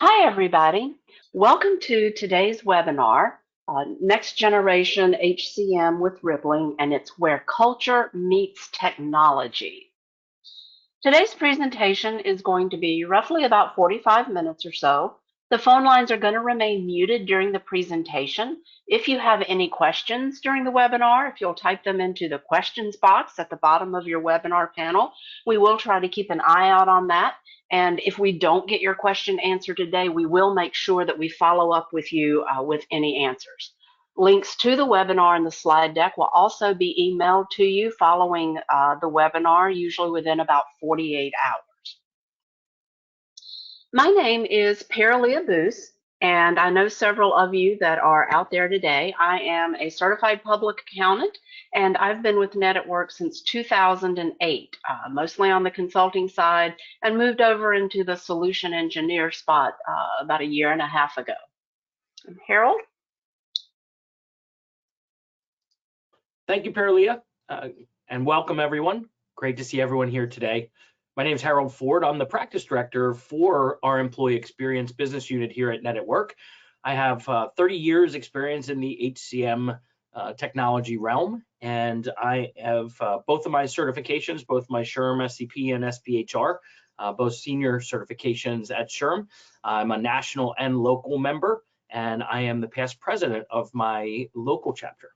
Hi, everybody. Welcome to today's webinar, Next Generation HCM with Rippling, and it's where culture meets technology. Today's presentation is going to be roughly about 45 minutes or so. The phone lines are going to remain muted during the presentation. If you have any questions during the webinar, if you'll type them into the questions box at the bottom of your webinar panel, we will try to keep an eye out on that. And if we don't get your question answered today, we will make sure that we follow up with you with any answers. Links to the webinar and the slide deck will also be emailed to you following the webinar, usually within about 48 hours. My name is Paralia Boos, and I know several of you that are out there today. I am a certified public accountant, and I've been with Net at Work since 2008, mostly on the consulting side, and moved over into the solution engineer spot about a year and a half ago. And Harold? Thank you, Paralia, and welcome everyone. Great to see everyone here today. My name is Harold Ford. I'm the practice director for our employee experience business unit here at Net at Work. I have 30 years experience in the HCM technology realm, and I have both of my certifications, both my SHRM, SCP, and SPHR, both senior certifications at SHRM. I'm a national and local member, and I am the past president of my local chapter.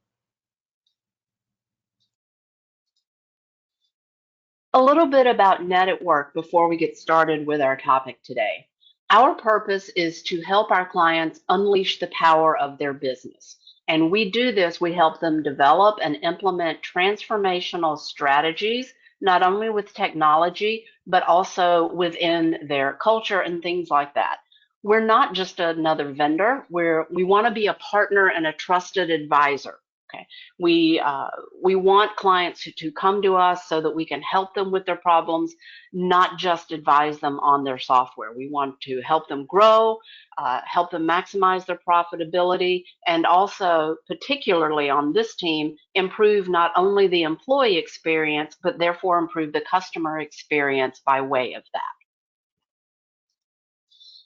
A little bit about Net at Work before we get started with our topic today. Our purpose is to help our clients unleash the power of their business. And we do this, we help them develop and implement transformational strategies, not only with technology, but also within their culture and things like that. We're not just another vendor, we want to be a partner and a trusted advisor. Okay, we want clients to come to us so that we can help them with their problems, not just advise them on their software. We want to help them grow, help them maximize their profitability, and also, particularly on this team, improve not only the employee experience, but therefore improve the customer experience by way of that.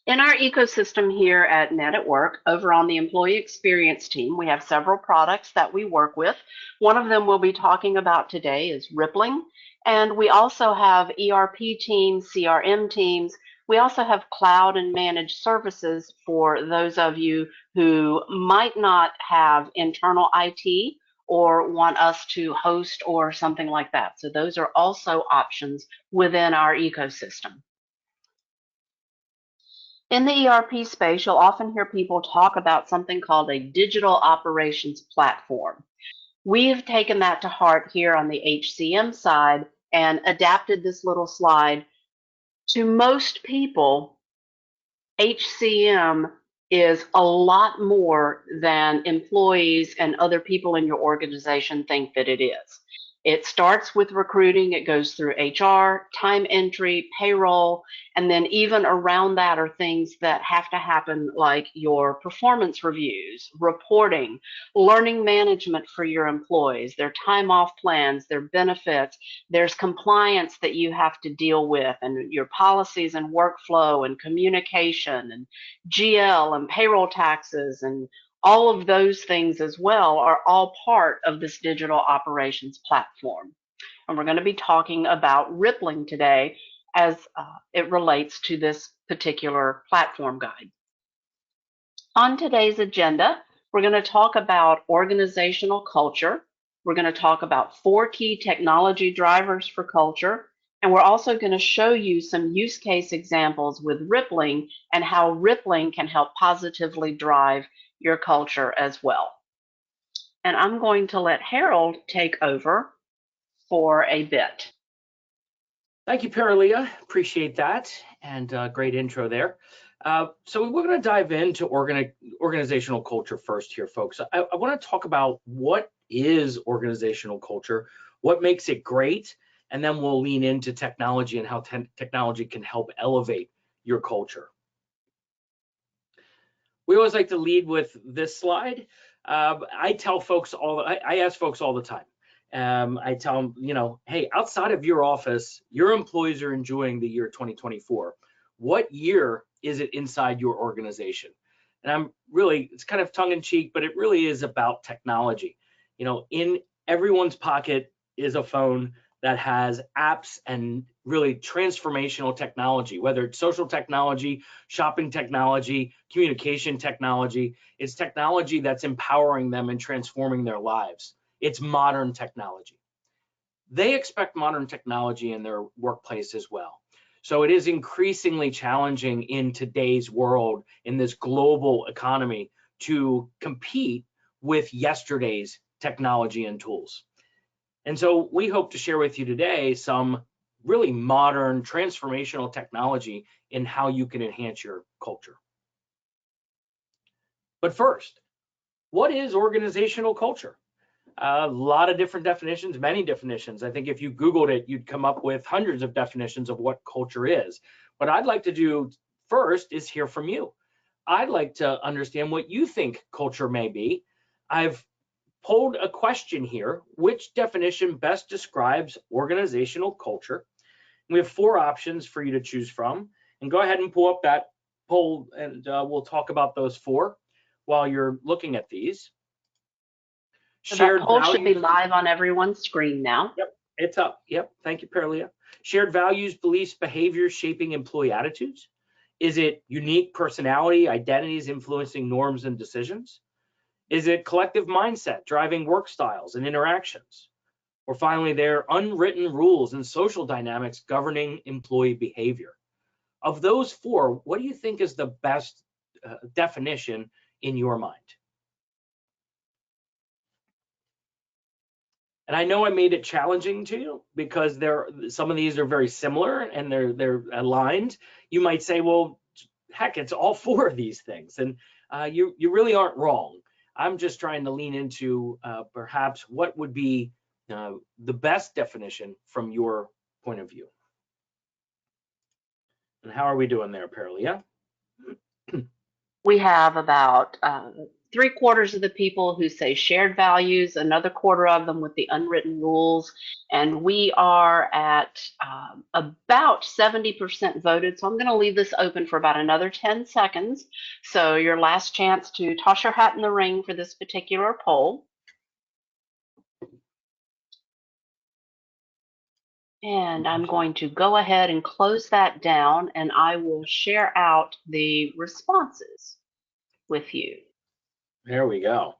In our ecosystem here at Net at Work, over on the employee experience team, we have several products that we work with. One of them we'll be talking about today is Rippling, and we also have ERP teams, CRM teams. We also have cloud and managed services for those of you who might not have internal IT or want us to host or something like that. So those are also options within our ecosystem. In the ERP space, you'll often hear people talk about something called a digital operations platform. We've taken that to heart here on the HCM side and adapted this little slide. To most people, HCM is a lot more than employees and other people in your organization think that it is. It starts with recruiting, it goes through HR, time entry, payroll, and then even around that are things that have to happen like your performance reviews, reporting, learning management for your employees, their time off plans, their benefits, there's compliance that you have to deal with, and your policies and workflow and communication and GL and payroll taxes and all of those things as well are all part of this digital operations platform. And we're going to be talking about Rippling today as it relates to this particular platform guide. On today's agenda, we're going to talk about organizational culture. We're going to talk about 4 key technology drivers for culture. And we're also going to show you some use case examples with Rippling and how Rippling can help positively drive your culture as well. And I'm going to let Harold take over for a bit. Thank you, Paralia. Appreciate that, and great intro there. So we're going to dive into organizational culture first here, folks. I want to talk about what is organizational culture, what makes it great, and then we'll lean into technology and how technology can help elevate your culture. We always like to lead with this slide. I tell folks I ask folks all the time. I tell them, you know, hey, outside of your office, your employees are enjoying the year 2024. What year is it inside your organization? And it's kind of tongue in cheek, but it really is about technology. In everyone's pocket is a phone that has apps and really transformational technology, whether it's social technology, shopping technology, communication technology. It's technology that's empowering them and transforming their lives. It's modern technology. They expect modern technology in their workplace as well. So it is increasingly challenging in today's world, in this global economy, to compete with yesterday's technology and tools. And so we hope to share with you today some really modern transformational technology in how you can enhance your culture. But first, what is organizational culture? A lot of different definitions, many definitions. I think if you Googled it, you'd come up with hundreds of definitions of what culture is. What I'd like to do first is hear from you. I'd like to understand what you think culture may be. I've pulled a question here: which definition best describes organizational culture? We have 4 options for you to choose from, and go ahead and pull up that poll, and we'll talk about those 4 while you're looking at these. So that poll should be values. live on everyone's screen now. Yep, it's up. Yep, thank you, Paralia. Shared values, beliefs, behaviors shaping employee attitudes. Is it unique personality, identities influencing norms and decisions? Is it collective mindset driving work styles and interactions? Or finally, there are unwritten rules and social dynamics governing employee behavior. Of those 4, what do you think is the best definition in your mind? And I know I made it challenging to you because some of these are very similar and they're aligned. You might say, well, heck, it's all 4 of these things, and you really aren't wrong. I'm just trying to lean into perhaps what would be the best definition from your point of view. And how are we doing there, Paralia? We have about 3/4 of the people who say shared values, another quarter of them with the unwritten rules, and we are at about 70% voted. So I'm going to leave this open for about another 10 seconds. So your last chance to toss your hat in the ring for this particular poll. And I'm going to go ahead and close that down, and I will share out the responses with you. There we go.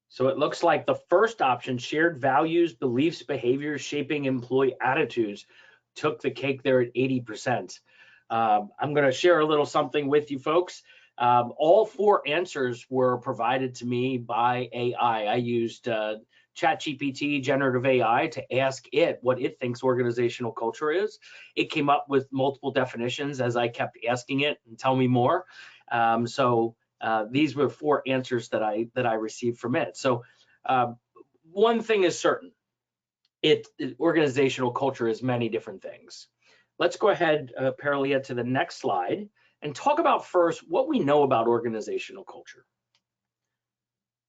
So it looks like the first option, shared values, beliefs, behaviors shaping employee attitudes, took the cake there at 80%. I'm going to share a little something with you folks. All 4 answers were provided to me by AI. I used ChatGPT, generative AI, to ask it what it thinks organizational culture is. It came up with multiple definitions as I kept asking it and tell me more. These were 4 answers that I received from it. So one thing is certain: organizational culture is many different things. Let's go ahead, Paralia, to the next slide and talk about first what we know about organizational culture.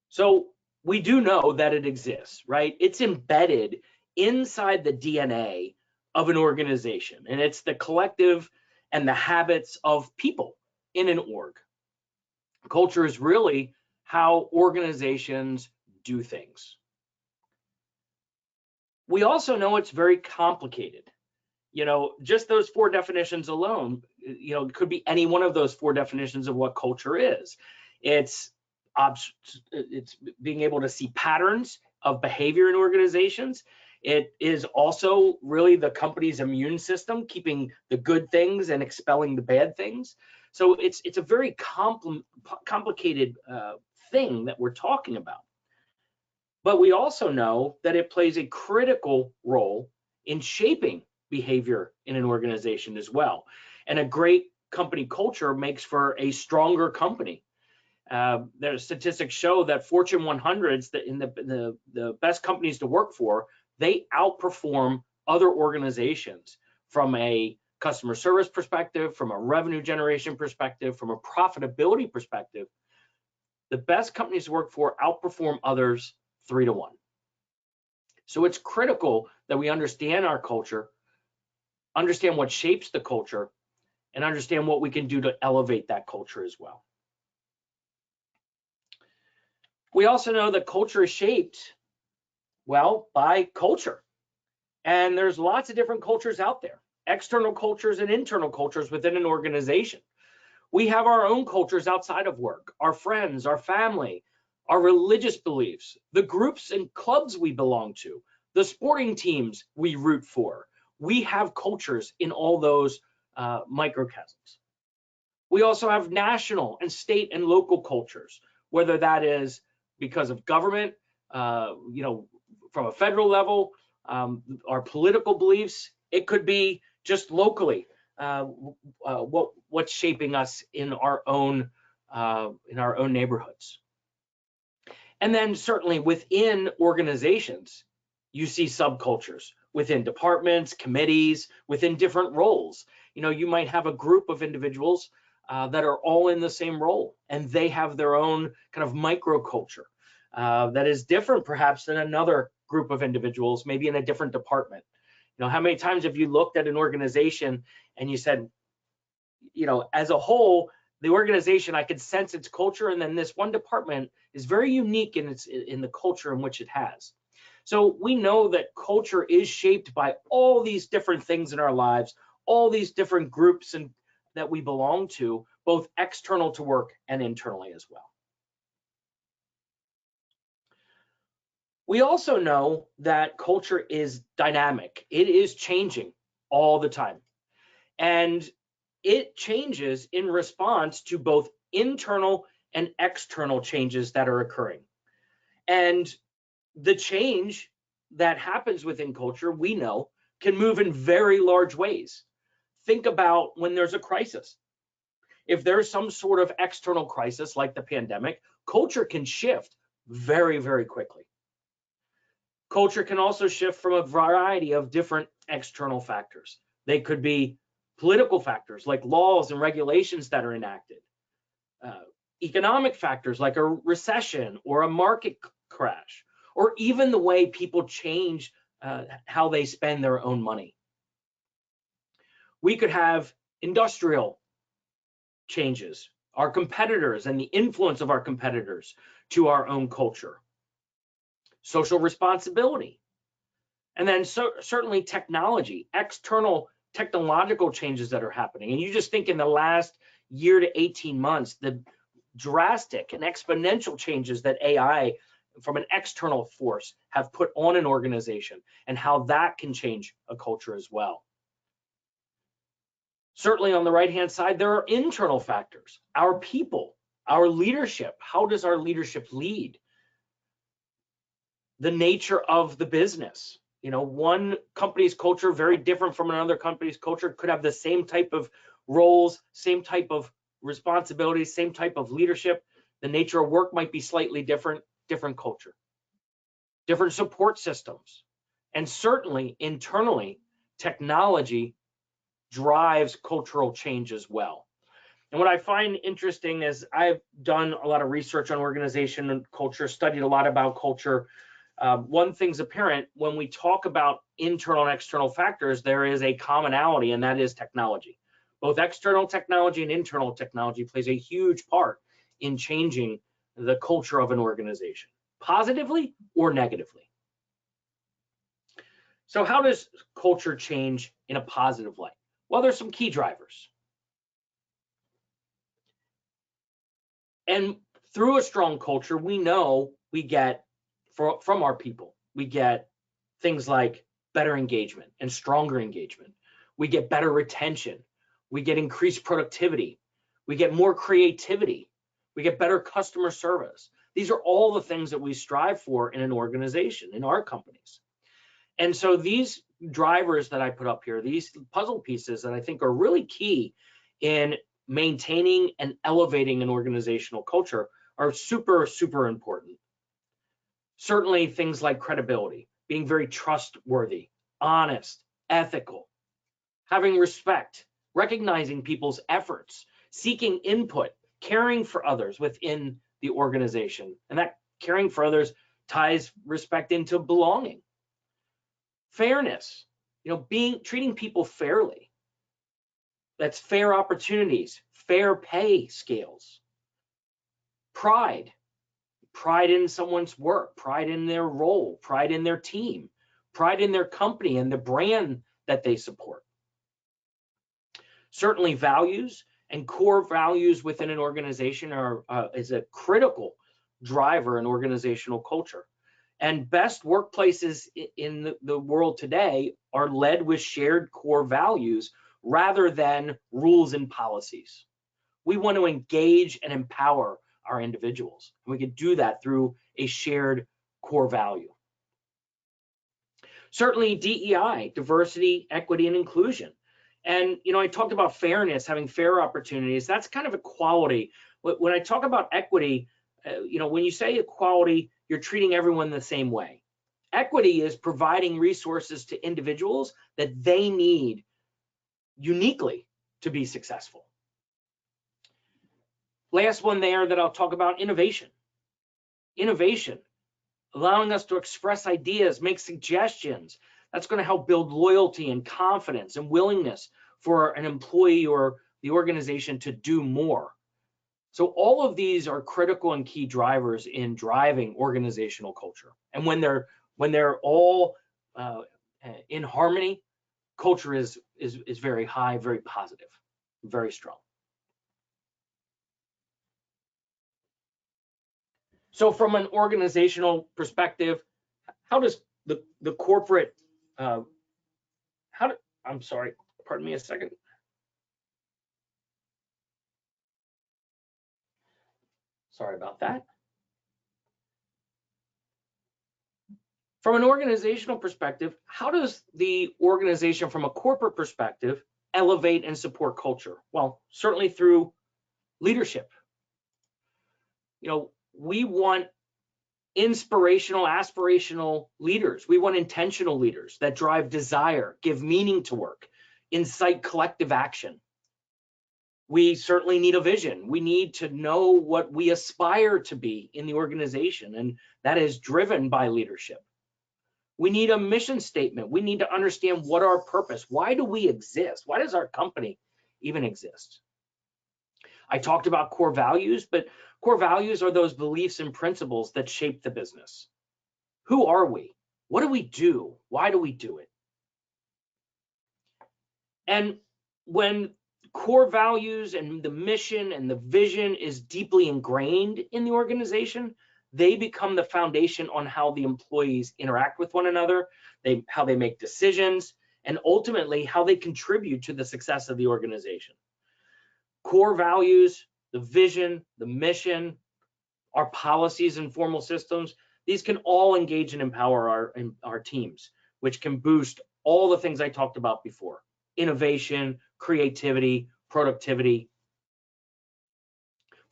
So we do know that it exists, right? It's embedded inside the DNA of an organization, and it's the collective and the habits of people in an org. Culture is really how organizations do things. We also know it's very complicated. Just those 4 definitions alone, it could be any one of those 4 definitions of what culture is. It's being able to see patterns of behavior in organizations. It is also really the company's immune system, keeping the good things and expelling the bad things. So it's a very complicated thing that we're talking about. But we also know that it plays a critical role in shaping behavior in an organization as well. And a great company culture makes for a stronger company. Their statistics show that Fortune 100s, in the best companies to work for, they outperform other organizations from a customer service perspective, from a revenue generation perspective, from a profitability perspective. The best companies to work for outperform others 3 to 1. So it's critical that we understand our culture, understand what shapes the culture, and understand what we can do to elevate that culture as well. We also know that culture is shaped, well, by culture. And there's lots of different cultures out there, external cultures and internal cultures within an organization. We have our own cultures outside of work, our friends, our family, our religious beliefs, the groups and clubs we belong to, the sporting teams we root for. We have cultures in all those microcosms. We also have national and state and local cultures, whether that is because of government, from a federal level, our political beliefs. It could be just locally, what's shaping us in our own neighborhoods. And then certainly within organizations, you see subcultures within departments, committees, within different roles. You might have a group of individuals that are all in the same role, and they have their own kind of microculture that is different perhaps than another group of individuals, maybe in a different department. How many times have you looked at an organization and you said, as a whole, the organization, I could sense its culture, and then this one department is very unique in the culture in which it has. So we know that culture is shaped by all these different things in our lives, all these different groups and that we belong to, both external to work and internally as well. We also know that culture is dynamic. It is changing all the time. And it changes in response to both internal and external changes that are occurring. And the change that happens within culture, we know, can move in very large ways. Think about when there's a crisis. If there's some sort of external crisis like the pandemic, culture can shift very, very quickly. Culture can also shift from a variety of different external factors. They could be political factors like laws and regulations that are enacted, economic factors like a recession or a market crash, or even the way people change how they spend their own money. We could have industrial changes, our competitors and the influence of our competitors to our own culture, social responsibility, and then certainly technology, external technological changes that are happening. And you just think in the last year to 18 months, the drastic and exponential changes that AI from an external force have put on an organization and how that can change a culture as well. Certainly on the right-hand side, there are internal factors, our people, our leadership. How does our leadership lead? The nature of the business. One company's culture very different from another company's culture, could have the same type of roles, same type of responsibilities, same type of leadership. The nature of work might be slightly different culture, different support systems. And certainly internally, technology drives cultural change as well. And what I find interesting is I've done a lot of research on organization and culture, studied a lot about culture. One thing's apparent when we talk about internal and external factors, there is a commonality, and that is technology. Both external technology and internal technology plays a huge part in changing the culture of an organization, positively or negatively. So how does culture change in a positive light? Well, there's some key drivers. And through a strong culture, we know we get from our people, we get things like better engagement and stronger engagement. We get better retention. We get increased productivity. We get more creativity. We get better customer service. These are all the things that we strive for in an organization, in our companies. And so these drivers that I put up here, these puzzle pieces that I think are really key in maintaining and elevating an organizational culture are super, super important. Certainly things like credibility, being very trustworthy, honest, ethical, having respect, recognizing people's efforts, seeking input, caring for others within the organization. And that caring for others ties respect into belonging. Fairness, treating people fairly. That's fair opportunities, fair pay scales, pride in someone's work, pride in their role, pride in their team, pride in their company and the brand that they support. Certainly values and core values within an organization is a critical driver in organizational culture. And best workplaces in the world today are led with shared core values rather than rules and policies. We want to engage and empower our individuals, and we can do that through a shared core value. Certainly DEI, diversity, equity, and inclusion. And I talked about fairness, having fair opportunities. That's kind of equality. When I talk about equity, when you say equality, you're treating everyone the same way. Equity is providing resources to individuals that they need uniquely to be successful. Last one there that I'll talk about, innovation. Innovation, allowing us to express ideas, make suggestions. That's going to help build loyalty and confidence and willingness for an employee or the organization to do more. So all of these are critical and key drivers in driving organizational culture. And when they're all in harmony, culture is very high, very positive, very strong. So from an organizational perspective, how does the corporate I'm sorry, pardon me a second. Sorry about that. From an organizational perspective, how does the organization from a corporate perspective elevate and support culture? Well, certainly through leadership. We want inspirational, aspirational leaders. We want intentional leaders that drive desire, give meaning to work, incite collective action. We certainly need a vision. We need to know what we aspire to be in the organization, and that is driven by leadership. We need a mission statement. We need to understand what our purpose, why do we exist? Why does our company even exist? I talked about core values, but core values are those beliefs and principles that shape the business. Who are we? What do we do? Why do we do it? And when core values and the mission and the vision is deeply ingrained in the organization, they become the foundation on how the employees interact with one another, how they make decisions, and ultimately how they contribute to the success of the organization. Core values, the vision, the mission, our policies and formal systems, these can all engage and empower our teams, which can boost all the things I talked about before: innovation, creativity, productivity.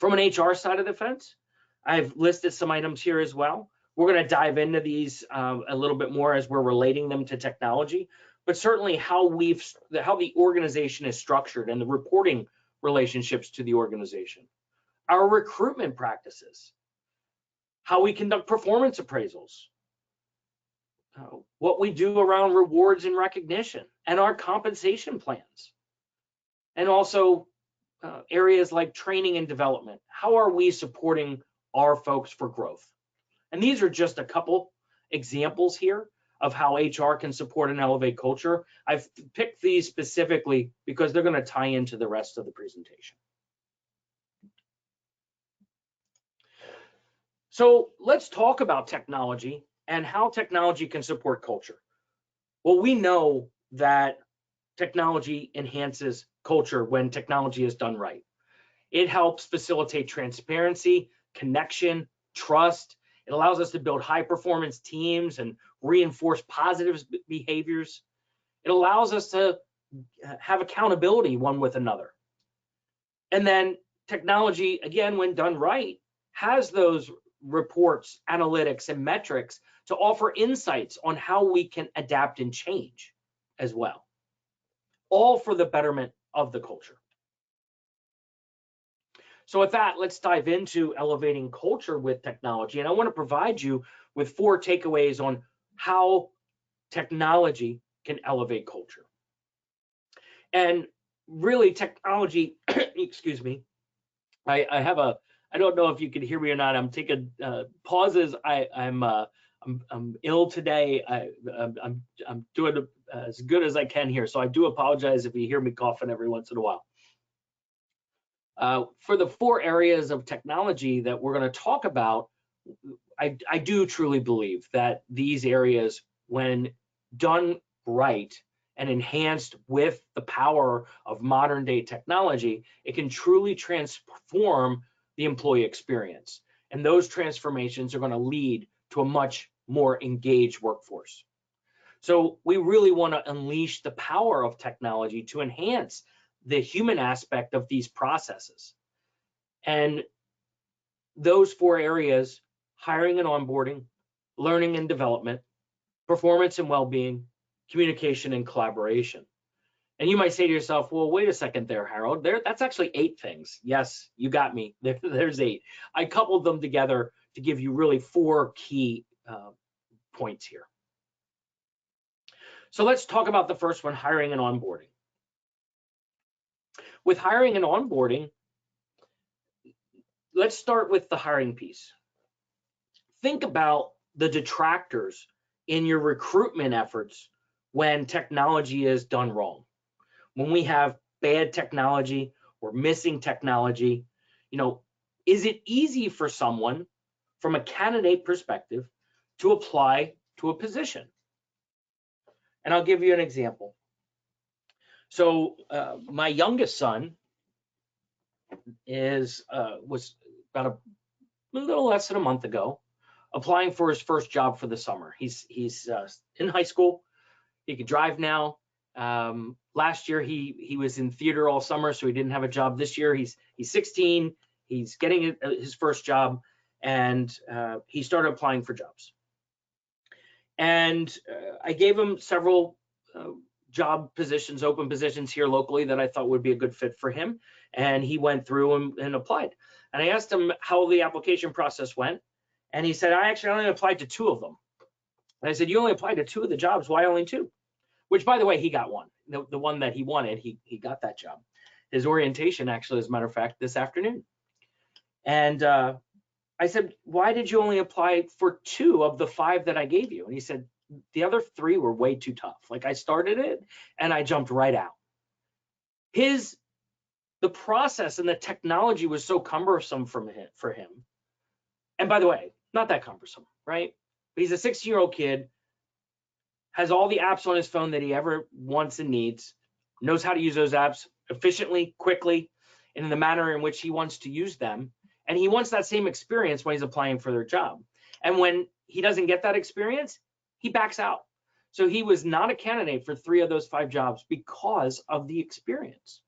From an HR side of the fence, I've listed some items here as well. We're going to dive into these a little bit more as we're relating them to technology, but certainly how the organization is structured and the reporting relationships to the organization, our recruitment practices, how we conduct performance appraisals, what we do around rewards and recognition, and our compensation plans, and also areas like training and development. How are we supporting our folks for growth? And these are just a couple examples here of how HR can support and elevate culture. I've picked these specifically because they're going to tie into the rest of the presentation. So let's talk about technology and how technology can support culture. Well, we know that technology enhances culture when technology is done right. It helps facilitate transparency, connection, trust. It allows us to build high-performance teams and reinforce positive behaviors. It allows us to have accountability one with another. And then technology, again, when done right, has those reports, analytics, and metrics to offer insights on how we can adapt and change as well, all for the betterment of the culture. So with that, let's dive into elevating culture with technology. And I want to provide you with 4 takeaways on how technology can elevate culture. And really technology, excuse me, I don't know if you can hear me or not. I'm taking pauses. I'm ill today. I'm doing as good as I can here. So I do apologize if you hear me coughing every once in a while. For the 4 areas of technology that we're going to talk about, I do truly believe that these areas, when done right and enhanced with the power of modern day technology, it can truly transform the employee experience. And those transformations are going to lead to a much more engaged workforce. So we really want to unleash the power of technology to enhance the human aspect of these processes. And those 4 areas: hiring and onboarding, learning and development, performance and well-being, communication and collaboration. And you might say to yourself, well, wait a second there, Harold, that's actually 8 things. Yes, you got me. There's 8. I coupled them together to give you really 4 key points here. So let's talk about the first one, hiring and onboarding. With hiring and onboarding, let's start with the hiring piece. Think about the detractors in your recruitment efforts when technology is done wrong. When we have bad technology or missing technology, is it easy for someone from a candidate perspective to apply to a position? And I'll give you an example. So my youngest son was about a little less than a month ago applying for his first job for the summer. He's in high school. He can drive now. Last year he was in theater all summer, so he didn't have a job. This year he's 16. He's getting his first job, and he started applying for jobs. And I gave him several job positions, open positions here locally that I thought would be a good fit for him. And he went through and applied. And I asked him how the application process went. And he said, I actually only applied to 2 of them. And I said, you only applied to 2 of the jobs. Why only 2? Which, by the way, he got one. The one that he wanted, he got that job. His orientation, actually, as a matter of fact, this afternoon. And I said, why did you only apply for 2 of the 5 that I gave you? And he said, the other 3 were way too tough. Like, I started it and I jumped right out. The process and the technology was so cumbersome for him. And by the way, not that cumbersome, right? But he's a 16-year-old kid, has all the apps on his phone that he ever wants and needs, knows how to use those apps efficiently, quickly, and in the manner in which he wants to use them. And he wants that same experience when he's applying for their job. And when he doesn't get that experience, he backs out. So he was not a candidate for 3 of those 5 jobs because of the experience.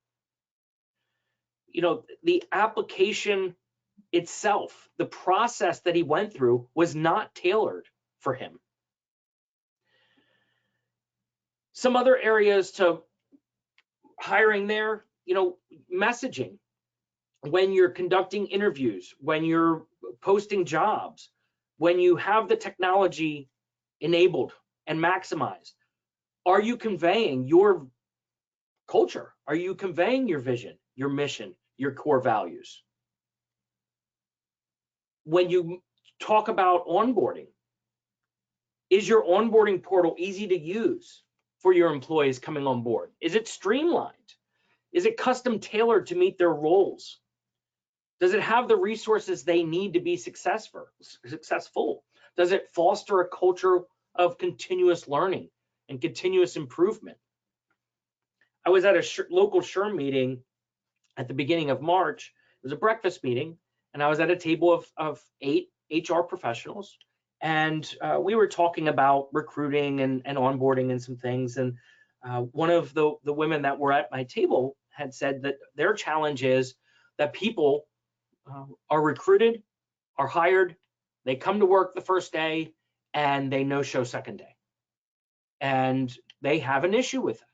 The application itself, the process that he went through, was not tailored for him. Some other areas to hiring there, messaging. When you're conducting interviews, when you're posting jobs, when you have the technology enabled and maximized, are you conveying your culture? Are you conveying your vision, your mission, your core values? When you talk about onboarding, is your onboarding portal easy to use for your employees coming on board? Is it streamlined? Is it custom tailored to meet their roles? Does it have the resources they need to be successful? Does it foster a culture of continuous learning and continuous improvement? I was at a local SHRM meeting at the beginning of March. It was a breakfast meeting, and I was at a table of 8 HR professionals, and we were talking about recruiting and onboarding and some things. And one of the women that were at my table had said that their challenge is that people are recruited, are hired, they come to work the first day, and they no-show second day. And they have an issue with that.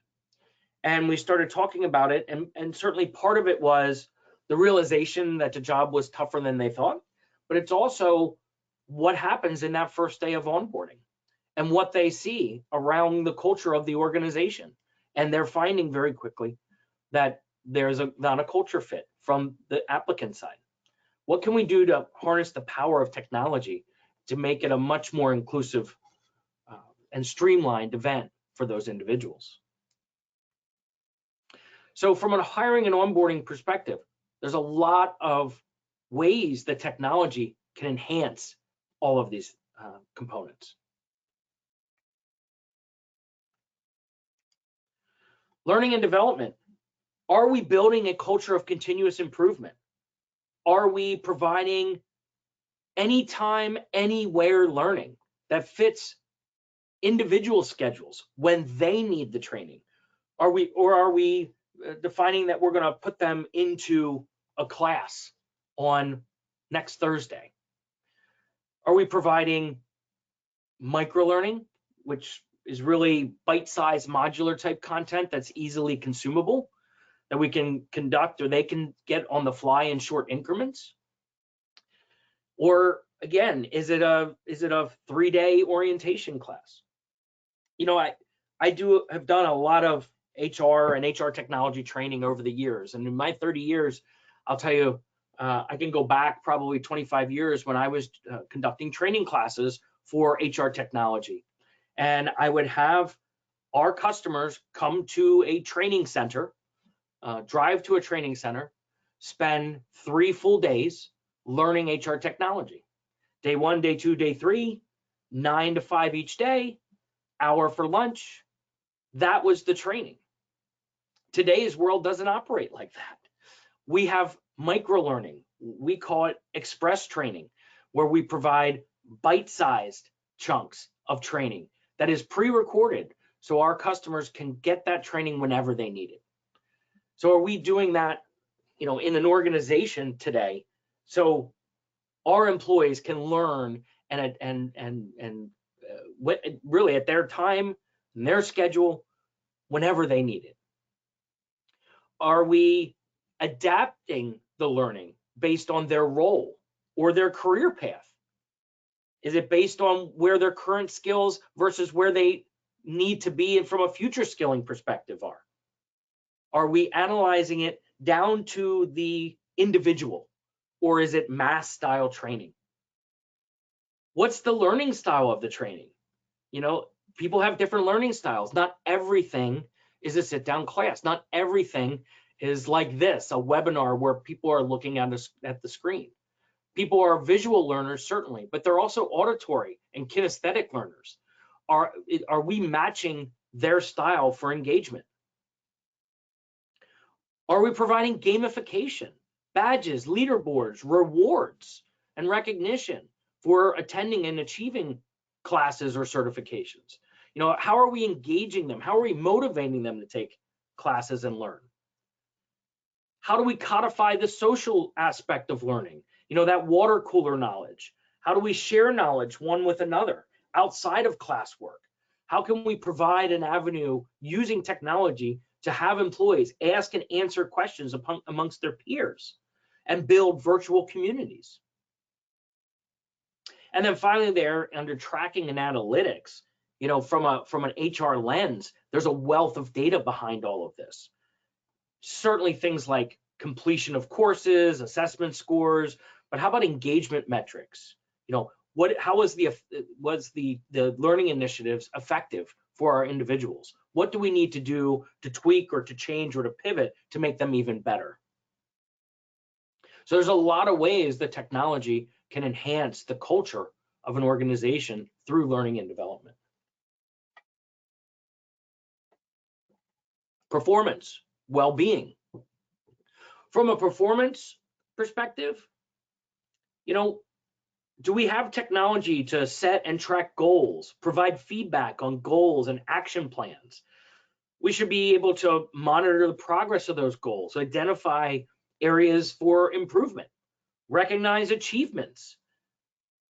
And we started talking about it, and certainly part of it was the realization that the job was tougher than they thought, but it's also what happens in that first day of onboarding and what they see around the culture of the organization. And they're finding very quickly that there's not a culture fit from the applicant side? What can we do to harness the power of technology to make it a much more inclusive and streamlined event for those individuals? So from a hiring and onboarding perspective, there's a lot of ways that technology can enhance all of these components. Learning and development. Are we building a culture of continuous improvement? Are we providing anytime, anywhere learning that fits individual schedules when they need the training? Are we defining that we're going to put them into a class on next Thursday? Are we providing micro learning, which is really bite-sized modular type content that's easily consumable, that we can conduct or they can get on the fly in short increments? Or again, is it a 3-day orientation class? You know, I have done a lot of HR and HR technology training over the years, and in my 30 years, I'll tell you, I can go back probably 25 years when I was conducting training classes for HR technology, and I would have our customers come to a training center, drive to a training center, spend 3 full days learning HR technology. Day 1, day 2, day 3, 9 to 5 each day, hour for lunch. That was the training. Today's world doesn't operate like that. We have micro learning. We call it express training, where we provide bite-sized chunks of training that is pre-recorded so our customers can get that training whenever they need it. So are we doing that, you know, in an organization today so our employees can learn and really at their time and their schedule whenever they need it? Are we adapting the learning based on their role or their career path? Is it based on where their current skills versus where they need to be and from a future skilling perspective are? Are we analyzing it down to the individual, or is it mass style training? What's the learning style of the training? You know, people have different learning styles. Not everything is a sit-down class. Not everything is like this, a webinar where people are looking at the screen. People are visual learners, certainly, but they're also auditory and kinesthetic learners. Are we matching their style for engagement? Are we providing gamification, badges, leaderboards, rewards, and recognition for attending and achieving classes or certifications? You know, how are we engaging them? How are we motivating them to take classes and learn? How do we codify the social aspect of learning? You know, that water cooler knowledge. How do we share knowledge one with another outside of classwork? How can we provide an avenue using technology to have employees ask and answer questions amongst their peers and build virtual communities? And then finally there, under tracking and analytics, you know, from an HR lens, there's a wealth of data behind all of this. Certainly things like completion of courses, assessment scores, but how about engagement metrics? You know, how was the learning initiatives effective for our individuals? What do we need to do to tweak or to change or to pivot to make them even better? So there's a lot of ways that technology can enhance the culture of an organization through learning and development. Performance, well-being. From a performance perspective, you know, do we have technology to set and track goals, provide feedback on goals and action plans? We should be able to monitor the progress of those goals, identify areas for improvement, recognize achievements,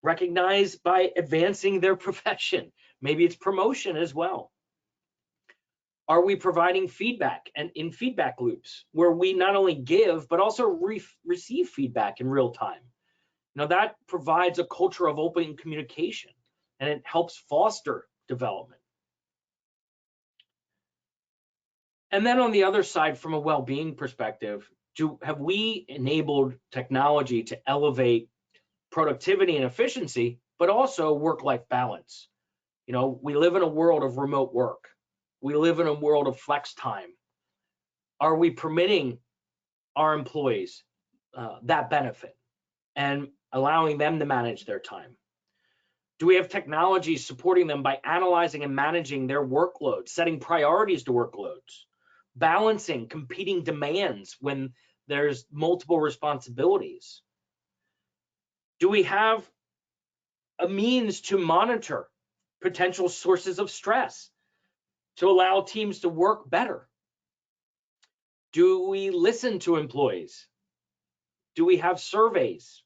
recognize by advancing their profession. Maybe it's promotion as well. Are we providing feedback and in feedback loops where we not only give, but also receive feedback in real time? Now that provides a culture of open communication and it helps foster development. And then on the other side, from a well-being perspective, have we enabled technology to elevate productivity and efficiency, but also work-life balance? You know, we live in a world of remote work. We live in a world of flex time. Are we permitting our employees that benefit and allowing them to manage their time? Do we have technology supporting them by analyzing and managing their workload, setting priorities to workloads, balancing competing demands when there's multiple responsibilities? Do we have a means to monitor potential sources of stress to allow teams to work better? Do we listen to employees? Do we have surveys?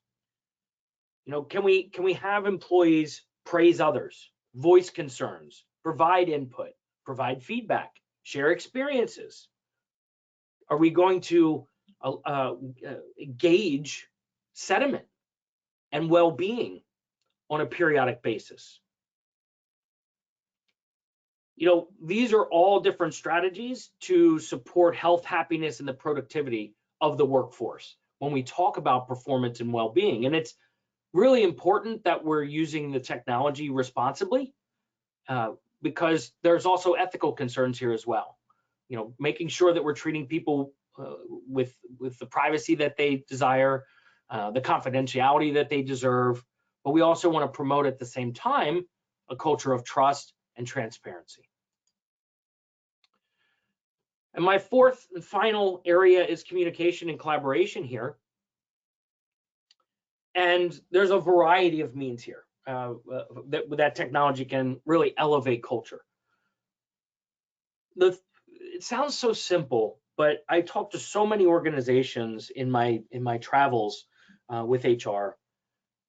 You know, can we have employees praise others, voice concerns, provide input, provide feedback, share experiences? Are we going to gauge sentiment and well-being on a periodic basis? You know, these are all different strategies to support health, happiness, and the productivity of the workforce when we talk about performance and well-being. And it's really important that we're using the technology responsibly, because there's also ethical concerns here as well. You know, making sure that we're treating people with the privacy that they desire, the confidentiality that they deserve, but we also want to promote at the same time a culture of trust and transparency. And my fourth and final area is communication and collaboration here. And there's a variety of means here that technology can really elevate culture. It sounds so simple, but I talk to so many organizations in my travels with HR.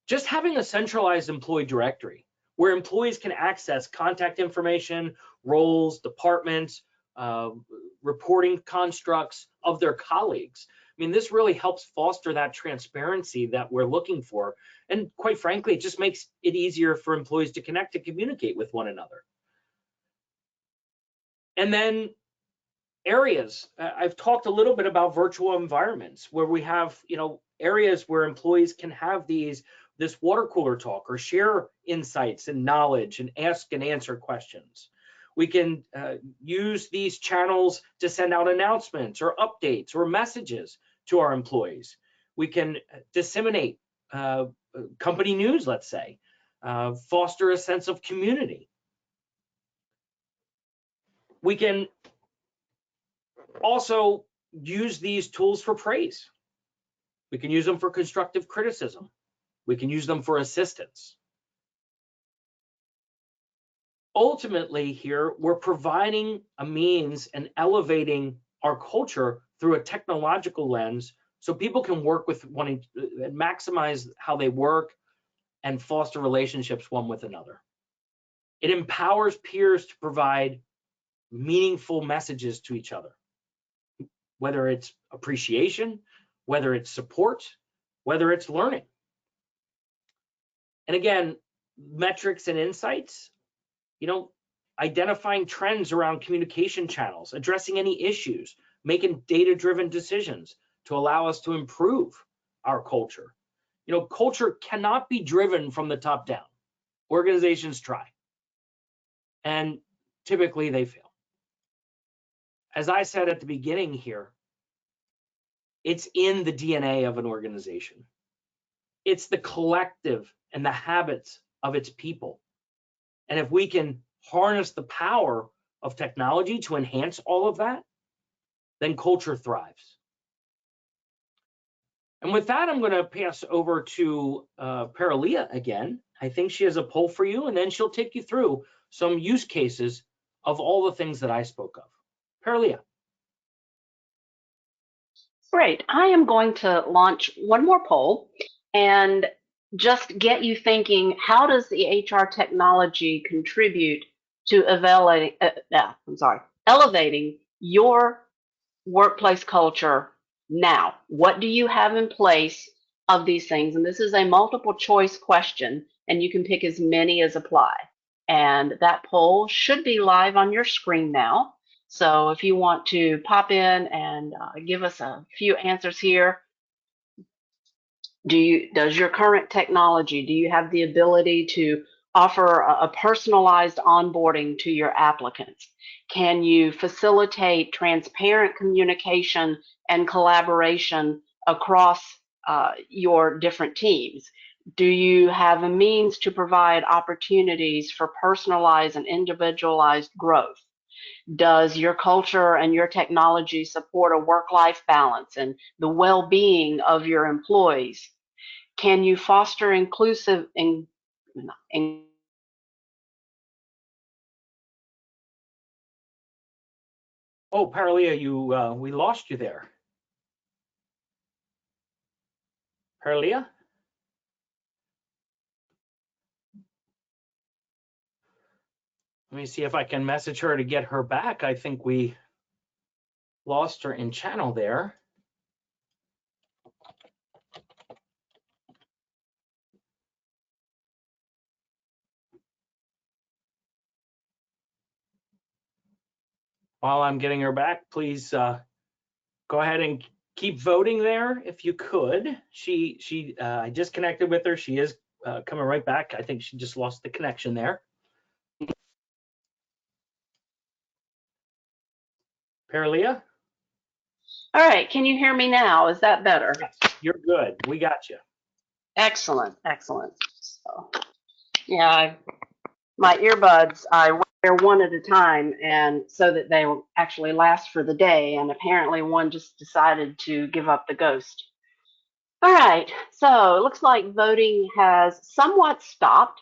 Just having a centralized employee directory where employees can access contact information, roles, departments, reporting constructs of their colleagues. I mean, this really helps foster that transparency that we're looking for. And quite frankly, it just makes it easier for employees to connect and communicate with one another. And then areas, I've talked a little bit about virtual environments where we have, you know, areas where employees can have this water cooler talk or share insights and knowledge and ask and answer questions. We can use these channels to send out announcements or updates or messages to our employees. We can disseminate company news, let's say, foster a sense of community. We can also use these tools for praise. We can use them for constructive criticism. We can use them for assistance. Ultimately here, we're providing a means and elevating our culture through a technological lens so people can work with one and maximize how they work and foster relationships one with another. It empowers peers to provide meaningful messages to each other, whether it's appreciation, whether it's support, whether it's learning. And again, metrics and insights, you know, identifying trends around communication channels, addressing any issues, making data-driven decisions to allow us to improve our culture. You know, culture cannot be driven from the top down. Organizations try, and typically they fail. As I said at the beginning here, it's in the DNA of an organization. It's the collective and the habits of its people. And if we can harness the power of technology to enhance all of that, then culture thrives. And with that, I'm going to pass over to Paralia again. I think she has a poll for you, and then she'll take you through some use cases of all the things that I spoke of. Paralia. Great. I am going to launch one more poll and just get you thinking, how does the HR technology contribute to elevating your workplace culture now? What do you have in place of these things? And this is a multiple choice question, and you can pick as many as apply. And that poll should be live on your screen now. So if you want to pop in and give us a few answers here, does your current technology, do you have the ability to offer a personalized onboarding to your applicants? Can you facilitate transparent communication and collaboration across your different teams? Do you have a means to provide opportunities for personalized and individualized growth? Does your culture and your technology support a work-life balance and the well-being of your employees? Can you foster inclusive Oh, Paralia, we lost you there. Paralia? Let me see if I can message her to get her back. I think we lost her in channel there. While I'm getting her back, please go ahead and keep voting there if you could. I disconnected with her. She is coming right back. I think she just lost the connection there. Paralia? All right, can you hear me now? Is that better? Yes, you're good. We got you. Excellent, excellent. So, yeah, my earbuds, I wear one at a time, and so that they will actually last for the day, and apparently one just decided to give up the ghost. All right, so it looks like voting has somewhat stopped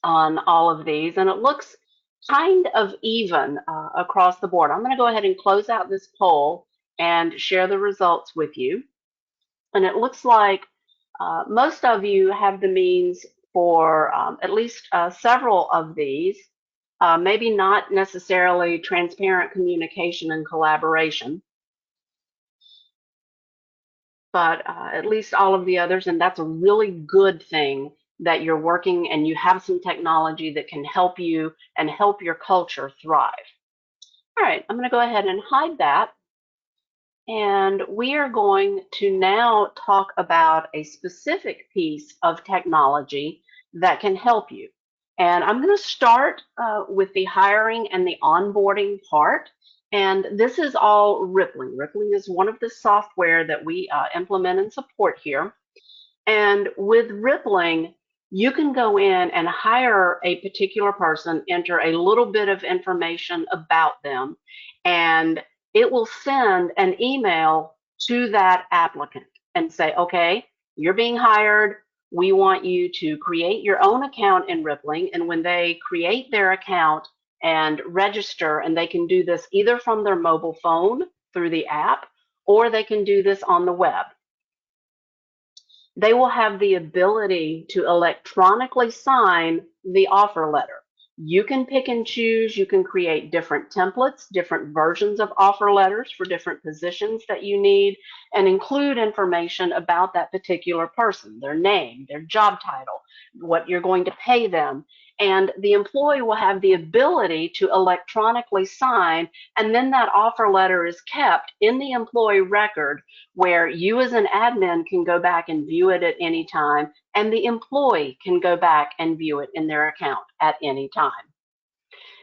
on all of these, and it looks kind of even across the board. I'm going to go ahead and close out this poll and share the results with you. And it looks like most of you have the means for at least several of these, maybe not necessarily transparent communication and collaboration, but at least all of the others. And that's a really good thing that you're working and you have some technology that can help you and help your culture thrive. All right, I'm going to go ahead and hide that. And we are going to now talk about a specific piece of technology that can help you. And I'm going to start with the hiring and the onboarding part. And this is all Rippling. Rippling is one of the software that we implement and support here. And with Rippling, you can go in and hire a particular person, enter a little bit of information about them, and it will send an email to that applicant and say, okay, you're being hired. We want you to create your own account in Rippling. And when they create their account and register, and they can do this either from their mobile phone through the app, or they can do this on the web, they will have the ability to electronically sign the offer letter. You can pick and choose. You can create different templates, different versions of offer letters for different positions that you need, and include information about that particular person, their name, their job title, what you're going to pay them. And the employee will have the ability to electronically sign, and then that offer letter is kept in the employee record where you as an admin can go back and view it at any time, and the employee can go back and view it in their account at any time.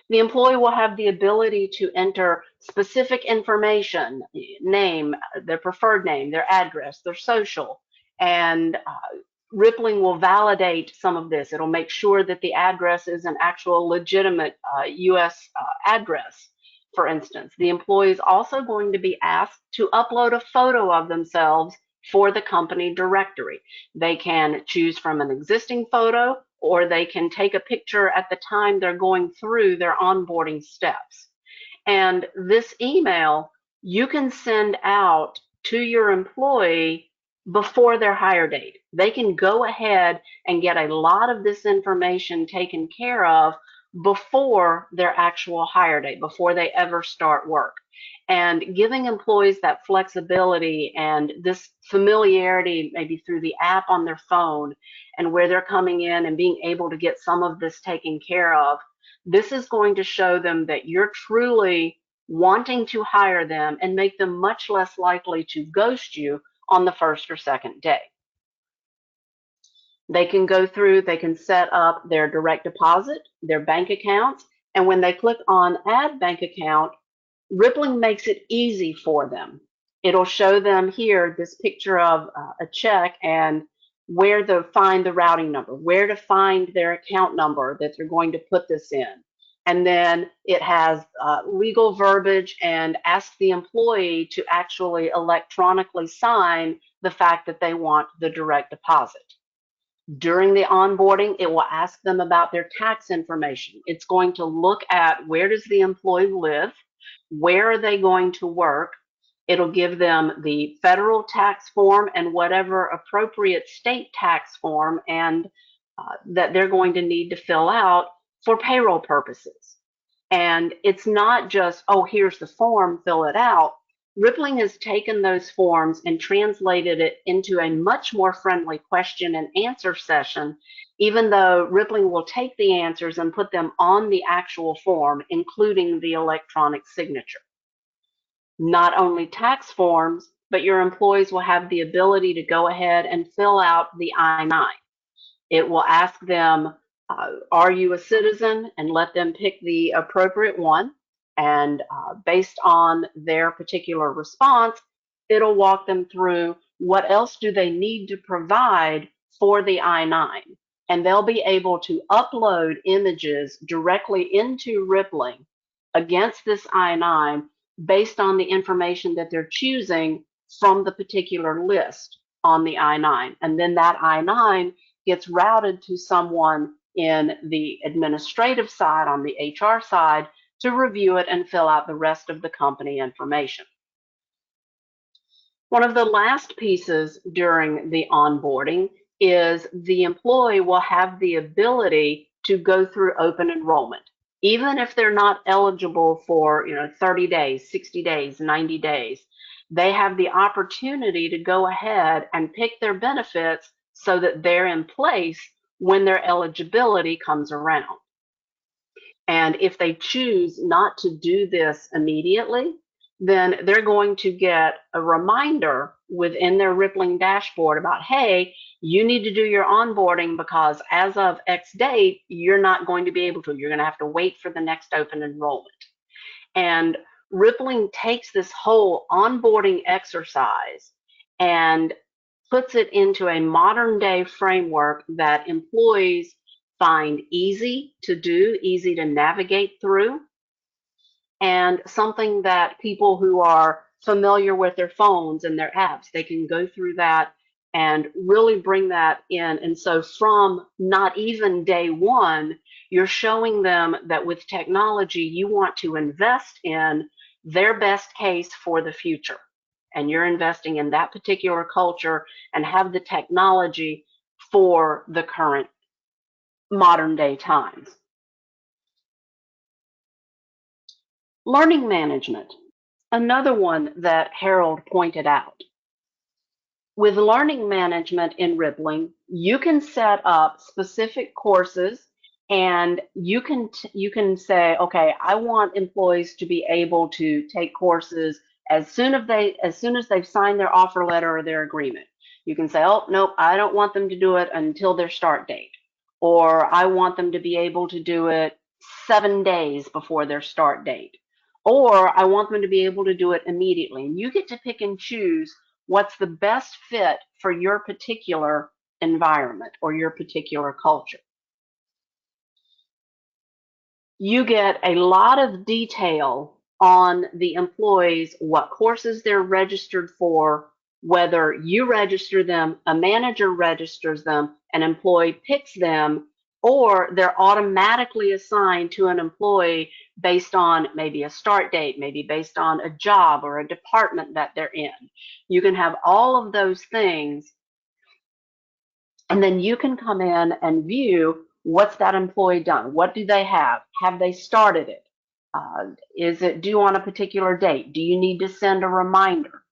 The employee will have the ability to enter specific information, name, their preferred name, their address, their social, and Rippling will validate some of this. It'll make sure that the address is an actual legitimate US address. For instance, the employee is also going to be asked to upload a photo of themselves for the company directory. They can choose from an existing photo, or they can take a picture at the time they're going through their onboarding steps. And this email you can send out to your employee before their hire date. They can go ahead and get a lot of this information taken care of before their actual hire date, before they ever start work. And giving employees that flexibility and this familiarity, maybe through the app on their phone and where they're coming in and being able to get some of this taken care of, this is going to show them that you're truly wanting to hire them and make them much less likely to ghost you on the first or second day. They can go through, they can set up their direct deposit, their bank accounts, and when they click on Add Bank Account, Rippling makes it easy for them. It'll show them here this picture of a check and where to find the routing number, where to find their account number that they're going to put this in. And then it has legal verbiage and asks the employee to actually electronically sign the fact that they want the direct deposit. During the onboarding, it will ask them about their tax information. It's going to look at where does the employee live, where are they going to work. It'll give them the federal tax form and whatever appropriate state tax form and that they're going to need to fill out for payroll purposes. And it's not just, oh, here's the form, fill it out. Rippling has taken those forms and translated it into a much more friendly question and answer session, even though Rippling will take the answers and put them on the actual form, including the electronic signature. Not only tax forms, but your employees will have the ability to go ahead and fill out the I-9. It will ask them, are you a citizen? And let them pick the appropriate one. And based on their particular response, it'll walk them through what else do they need to provide for the I-9. And they'll be able to upload images directly into Rippling against this I-9 based on the information that they're choosing from the particular list on the I-9. And then that I-9 gets routed to someone in the administrative side, on the HR side, to review it and fill out the rest of the company information. One of the last pieces during the onboarding is the employee will have the ability to go through open enrollment. Even if they're not eligible for 30 days, 60 days, 90 days, they have the opportunity to go ahead and pick their benefits so that they're in place when their eligibility comes around. And if they choose not to do this immediately, then they're going to get a reminder within their Rippling dashboard about, hey, you need to do your onboarding because as of X date, you're not going to be able to. You're going to have to wait for the next open enrollment. And Rippling takes this whole onboarding exercise and puts it into a modern day framework that employees find easy to do, easy to navigate through, and something that people who are familiar with their phones and their apps, they can go through that and really bring that in. And so from not even day one, you're showing them that with technology, you want to invest in their best case for the future. And you're investing in that particular culture and have the technology for the current modern day times. Learning management, another one that Harold pointed out. With learning management in Rippling, you can set up specific courses and you can say, okay, I want employees to be able to take courses as soon as they've signed their offer letter or their agreement. You can say, oh, nope, I don't want them to do it until their start date. Or I want them to be able to do it 7 days before their start date. Or I want them to be able to do it immediately. And you get to pick and choose what's the best fit for your particular environment or your particular culture. You get a lot of detail on the employees, what courses they're registered for, whether you register them, a manager registers them, an employee picks them, or they're automatically assigned to an employee based on maybe a start date, maybe based on a job or a department that they're in. You can have all of those things, and then you can come in and view what's that employee done? What do they have? Have they started it? Is it due on a particular date? Do you need to send a reminder?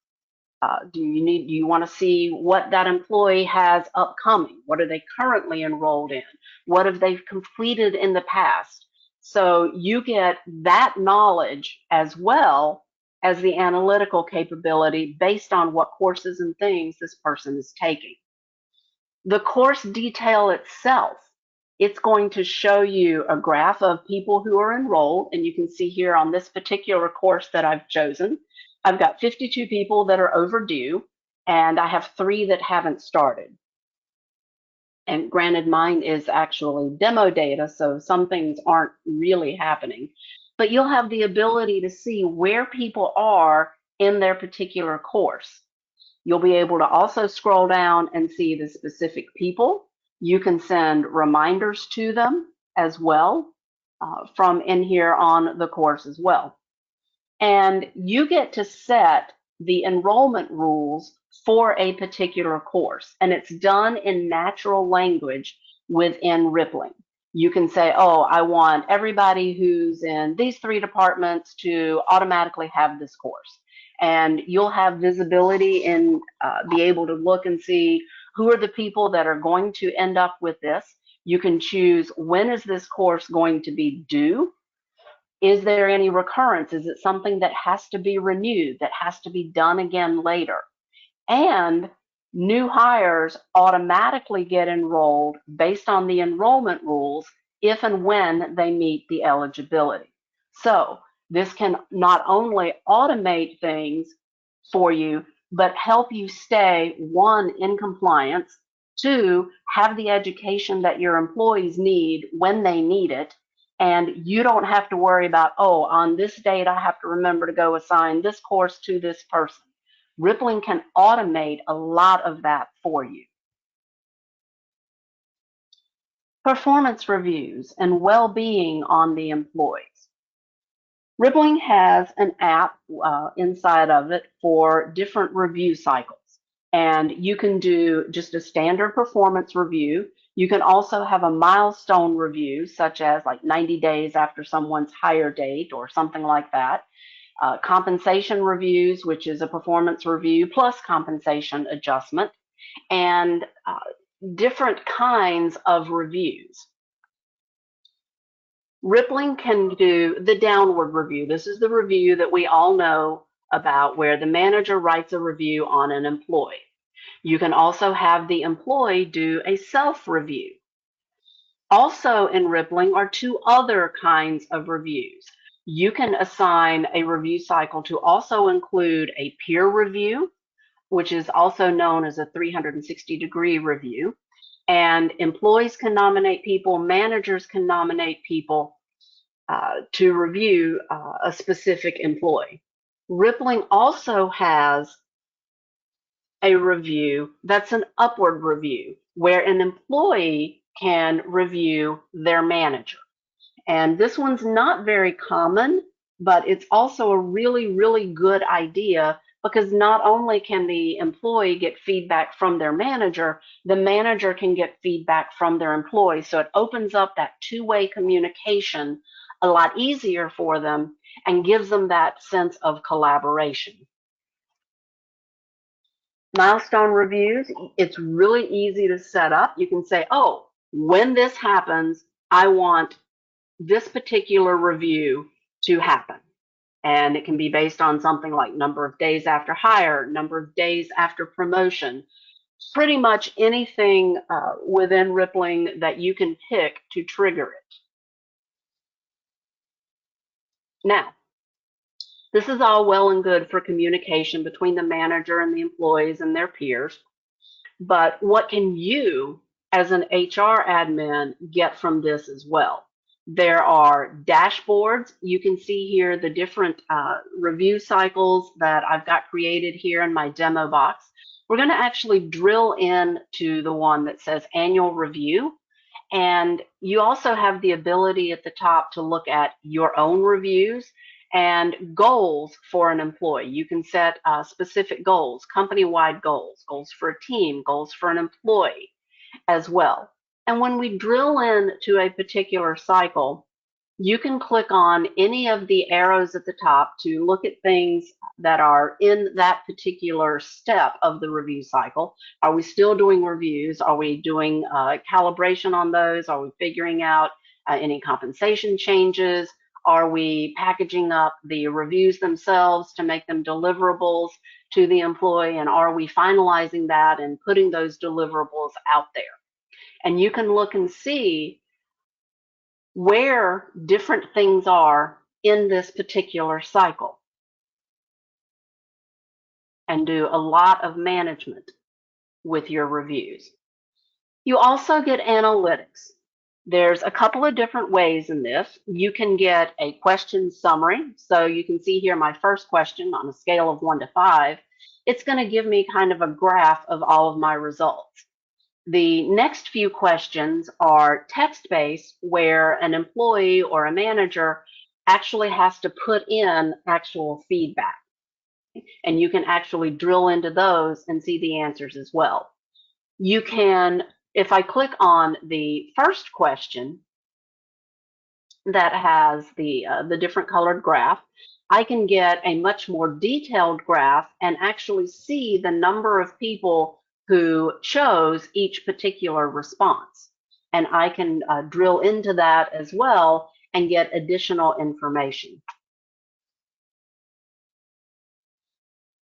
Do you want to see what that employee has upcoming? What are they currently enrolled in? What have they completed in the past? So you get that knowledge as well as the analytical capability based on what courses and things this person is taking. The course detail itself, it's going to show you a graph of people who are enrolled, and you can see here on this particular course that I've chosen, I've got 52 people that are overdue, and I have 3 that haven't started. And granted, mine is actually demo data, so some things aren't really happening. But you'll have the ability to see where people are in their particular course. You'll be able to also scroll down and see the specific people. You can send reminders to them as well from in here on the course as well. And you get to set the enrollment rules for a particular course, and it's done in natural language within Rippling. You can say, oh, I want everybody who's in these 3 departments to automatically have this course. And you'll have visibility and be able to look and see who are the people that are going to end up with this. You can choose when is this course going to be due. Is there any recurrence? Is it something that has to be renewed, that has to be done again later? And new hires automatically get enrolled based on the enrollment rules if and when they meet the eligibility. So this can not only automate things for you, but help you stay, 1, in compliance, 2, have the education that your employees need when they need it, and you don't have to worry about, oh, on this date I have to remember to go assign this course to this person. Rippling can automate a lot of that for you. Performance reviews and well-being on the employees. Rippling has an app inside of it for different review cycles. And you can do just a standard performance review. You can also have a milestone review, such as like 90 days after someone's hire date or something like that. Compensation reviews, which is a performance review plus compensation adjustment, and different kinds of reviews. Rippling can do the downward review. This is the review that we all know about, where the manager writes a review on an employee. You can also have the employee do a self-review. Also in Rippling are 2 other kinds of reviews. You can assign a review cycle to also include a peer review, which is also known as a 360-degree review. And employees can nominate people, managers can nominate people to review a specific employee. Rippling also has a review that's an upward review, where an employee can review their manager. And this one's not very common, but it's also a really, really good idea, because not only can the employee get feedback from their manager, the manager can get feedback from their employee. So it opens up that 2-way communication a lot easier for them and gives them that sense of collaboration. Milestone reviews, it's really easy to set up. You can say, oh, when this happens, I want this particular review to happen. And it can be based on something like number of days after hire, number of days after promotion, pretty much anything within Rippling that you can pick to trigger it. Now, this is all well and good for communication between the manager and the employees and their peers. But what can you, as an HR admin, get from this as well? There are dashboards. You can see here the different review cycles that I've got created here in my demo box. We're going to actually drill into the one that says annual review. And you also have the ability at the top to look at your own reviews and goals for an employee. You can set specific goals, company-wide goals, goals for a team, goals for an employee as well. And when we drill into a particular cycle, you can click on any of the arrows at the top to look at things that are in that particular step of the review cycle. Are we still doing reviews? Are we doing calibration on those? Are we figuring out any compensation changes? Are we packaging up the reviews themselves to make them deliverables to the employee? And are we finalizing that and putting those deliverables out there? And you can look and see where different things are in this particular cycle and do a lot of management with your reviews. You also get analytics. There's a couple of different ways in this. You can get a question summary. So you can see here my first question on a scale of 1 to 5. It's going to give me kind of a graph of all of my results. The next few questions are text-based, where an employee or a manager actually has to put in actual feedback. And you can actually drill into those and see the answers as well. You can, if I click on the first question that has the different colored graph, I can get a much more detailed graph and actually see the number of people who chose each particular response. And I can drill into that as well and get additional information.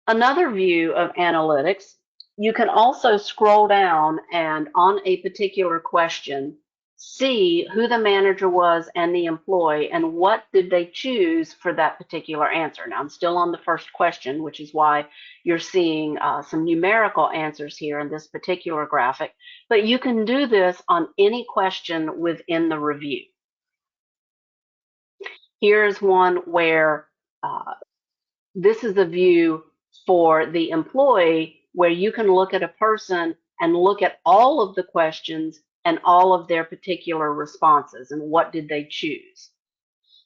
Another view of analytics, you can also scroll down and on a particular question, see who the manager was and the employee and what did they choose for that particular answer. Now I'm still on the first question, which is why you're seeing some numerical answers here in this particular graphic, but you can do this on any question within the review. Here's one where this is a view for the employee where you can look at a person and look at all of the questions and all of their particular responses and what did they choose.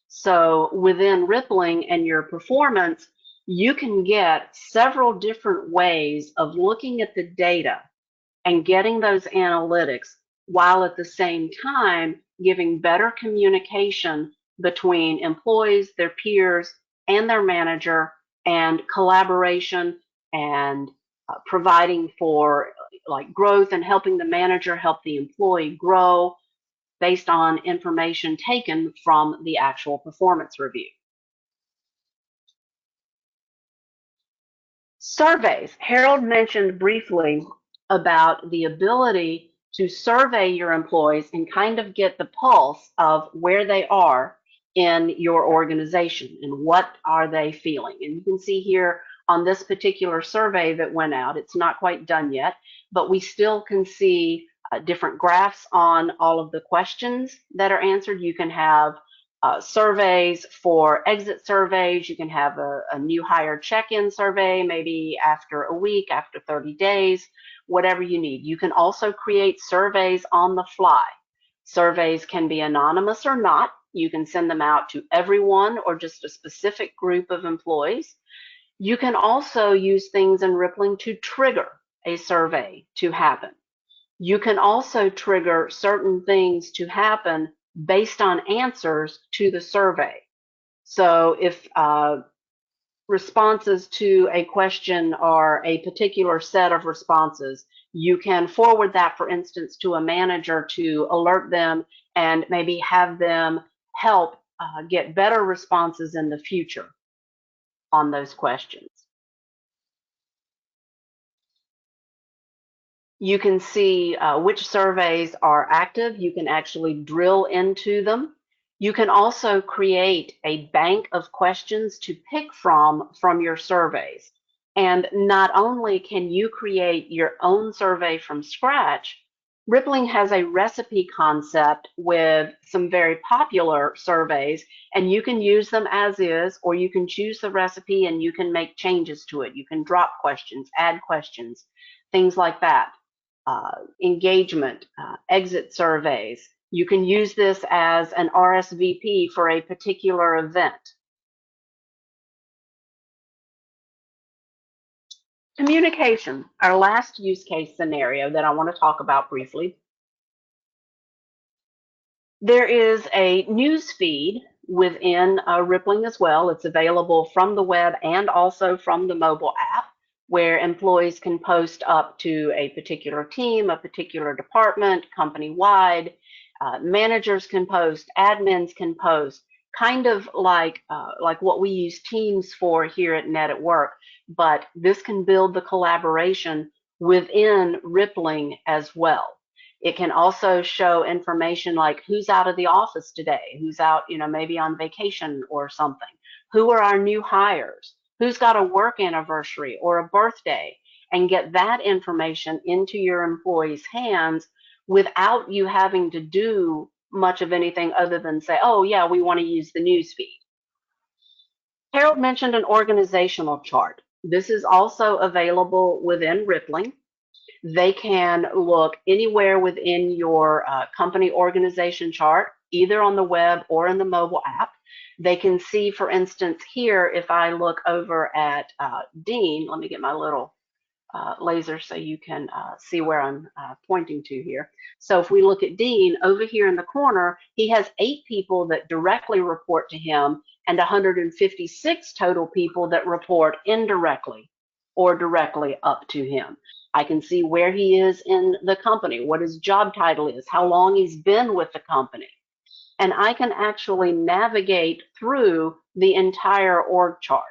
So within Rippling and your performance, you can get several different ways of looking at the data and getting those analytics while at the same time giving better communication between employees, their peers, and their manager, and collaboration and providing for like growth and helping the manager help the employee grow based on information taken from the actual performance review. Surveys. Harold mentioned briefly about the ability to survey your employees and kind of get the pulse of where they are in your organization and what are they feeling. And you can see here on this particular survey that went out, it's not quite done yet, but we still can see different graphs on all of the questions that are answered. You can have surveys for exit surveys. You can have a new hire check-in survey, maybe after a week, after 30 days, whatever you need. You can also create surveys on the fly. Surveys can be anonymous or not. You can send them out to everyone or just a specific group of employees. You can also use things in Rippling to trigger a survey to happen. You can also trigger certain things to happen based on answers to the survey. So if responses to a question are a particular set of responses, you can forward that, for instance, to a manager to alert them and maybe have them help get better responses in the future on those questions. You can see which surveys are active. You can actually drill into them. You can also create a bank of questions to pick from your surveys. And not only can you create your own survey from scratch, Rippling has a recipe concept with some very popular surveys, and you can use them as is, or you can choose the recipe and you can make changes to it. You can drop questions, add questions, things like that. Engagement, exit surveys. You can use this as an RSVP for a particular event. Communication, our last use case scenario that I want to talk about briefly. There is a news feed within Rippling as well. It's available from the web and also from the mobile app, where employees can post up to a particular team, a particular department, company-wide. Managers can post, admins can post, kind of like what we use Teams for here at Net at Work, but this can build the collaboration within Rippling as well. It can also show information like who's out of the office today, who's out, maybe on vacation or something. Who are our new hires? Who's got a work anniversary or a birthday? And get that information into your employees' hands without you having to do much of anything other than say, oh, yeah, we want to use the news feed. Harold mentioned an organizational chart. This is also available within Rippling. They can look anywhere within your company organization chart, either on the web or in the mobile app. They can see, for instance, here, if I look over at Dean, let me get my little laser so you can see where I'm pointing to here. So if we look at Dean, over here in the corner, he has 8 people that directly report to him and 156 total people that report indirectly or directly up to him. I can see where he is in the company, what his job title is, how long he's been with the company. And I can actually navigate through the entire org chart.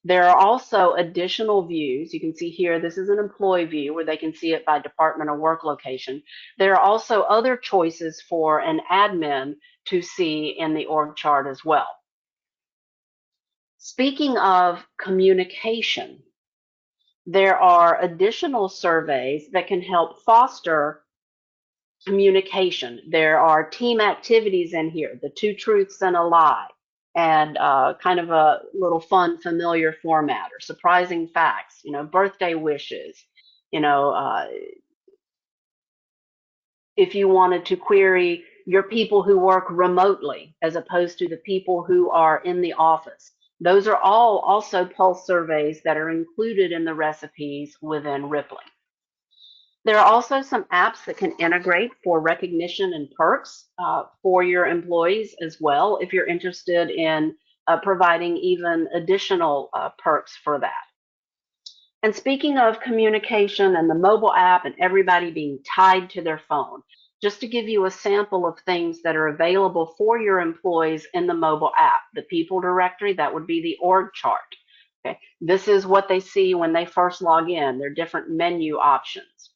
There are also additional views. You can see here, this is an employee view where they can see it by department or work location. There are also other choices for an admin to see in the org chart as well. Speaking of communication, there are additional surveys that can help foster communication. There are team activities in here, the 2 truths and a lie, and kind of a little fun, familiar format, or surprising facts, birthday wishes, if you wanted to query your people who work remotely as opposed to the people who are in the office. Those are all also pulse surveys that are included in the recipes within Rippling. There are also some apps that can integrate for recognition and perks for your employees as well, if you're interested in providing even additional perks for that. And speaking of communication and the mobile app and everybody being tied to their phone, just to give you a sample of things that are available for your employees in the mobile app, the people directory, that would be the org chart. Okay. This is what they see when they first log in, their different menu options.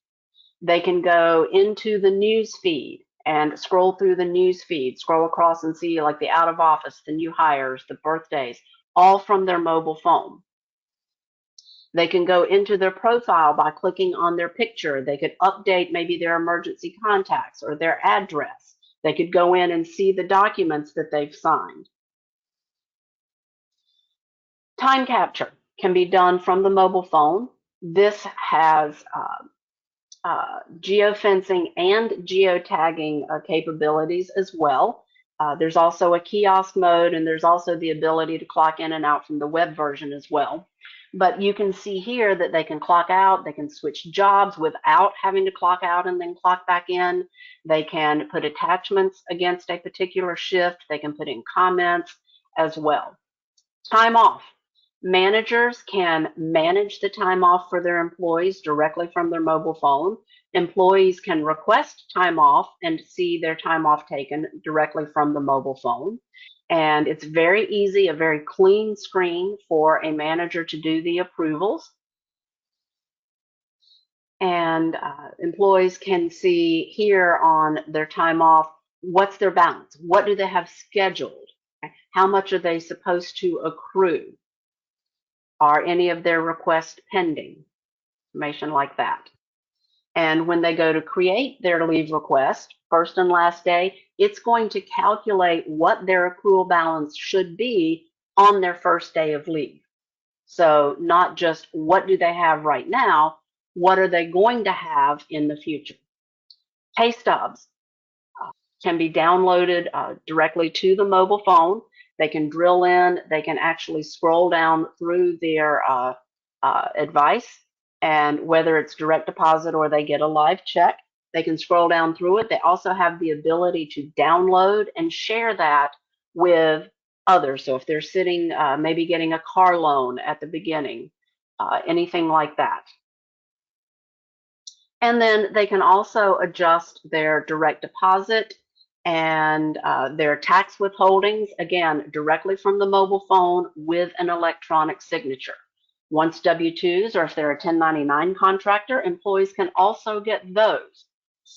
They can go into the news feed and scroll through the news feed, scroll across and see like the out of office, the new hires, the birthdays, all from their mobile phone. They can go into their profile by clicking on their picture. They could update maybe their emergency contacts or their address. They could go in and see the documents that they've signed. Time capture can be done from the mobile phone. This has geofencing and geotagging capabilities as well. There's also a kiosk mode, and there's also the ability to clock in and out from the web version as well. But you can see here that they can clock out, they can switch jobs without having to clock out and then clock back in. They can put attachments against a particular shift. They can put in comments as well. Time off. Managers can manage the time off for their employees directly from their mobile phone. Employees can request time off and see their time off taken directly from the mobile phone. And it's very easy, a very clean screen for a manager to do the approvals. And employees can see here on their time off, what's their balance? What do they have scheduled? How much are they supposed to accrue? Are any of their requests pending? Information like that. And when they go to create their leave request, first and last day, it's going to calculate what their accrual balance should be on their first day of leave. So not just what do they have right now, what are they going to have in the future? Pay stubs can be downloaded directly to the mobile phone. They can drill in, they can actually scroll down through their advice, and whether it's direct deposit or they get a live check, they can scroll down through it. They also have the ability to download and share that with others. So if they're sitting, maybe getting a car loan at the beginning, anything like that. And then they can also adjust their direct deposit and their tax withholdings, again, directly from the mobile phone with an electronic signature. Once W-2s, or if they're a 1099 contractor, employees can also get those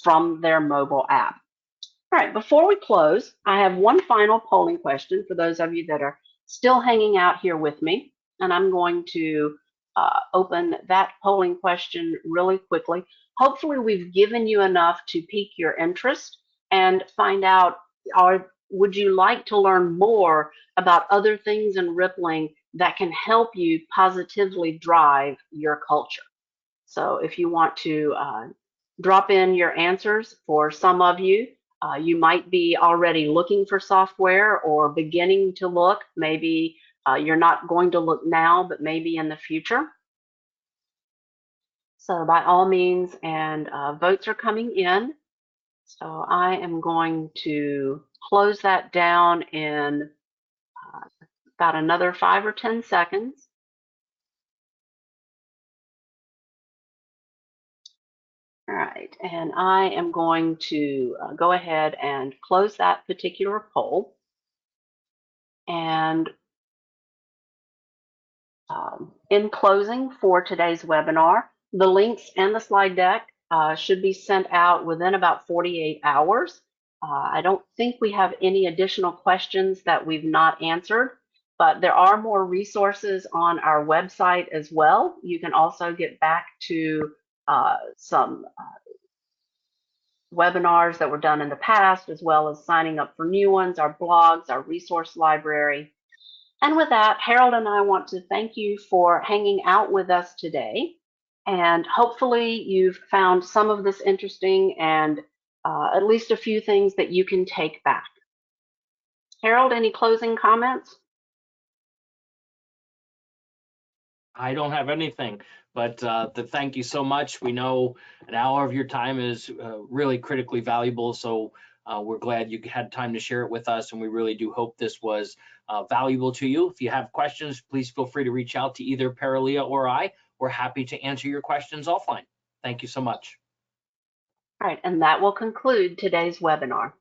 from their mobile app. All right, before we close, I have one final polling question for those of you that are still hanging out here with me, and I'm going to open that polling question really quickly. Hopefully, we've given you enough to pique your interest and find out, would you like to learn more about other things in rippling that can help you positively drive your culture? So if you want to drop in your answers, for some of you, you might be already looking for software or beginning to look. Maybe you're not going to look now, but maybe in the future. So by all means, and votes are coming in. So I am going to close that down in about another 5 or 10 seconds. All right, and I am going to go ahead and close that particular poll. And in closing for today's webinar, the links and the slide deck should be sent out within about 48 hours. I don't think we have any additional questions that we've not answered, but there are more resources on our website as well. You can also get back to some webinars that were done in the past, as well as signing up for new ones, our blogs, our resource library. And with that, Harold and I want to thank you for hanging out with us today. And hopefully you've found some of this interesting and at least a few things that you can take back. Harold, any closing comments? I don't have anything, but thank you so much. We know an hour of your time is really critically valuable, so we're glad you had time to share it with us, and we really do hope this was valuable to you. If you have questions, please feel free to reach out to either Paralia or I. We're happy to answer your questions offline. Thank you so much. All right, and that will conclude today's webinar.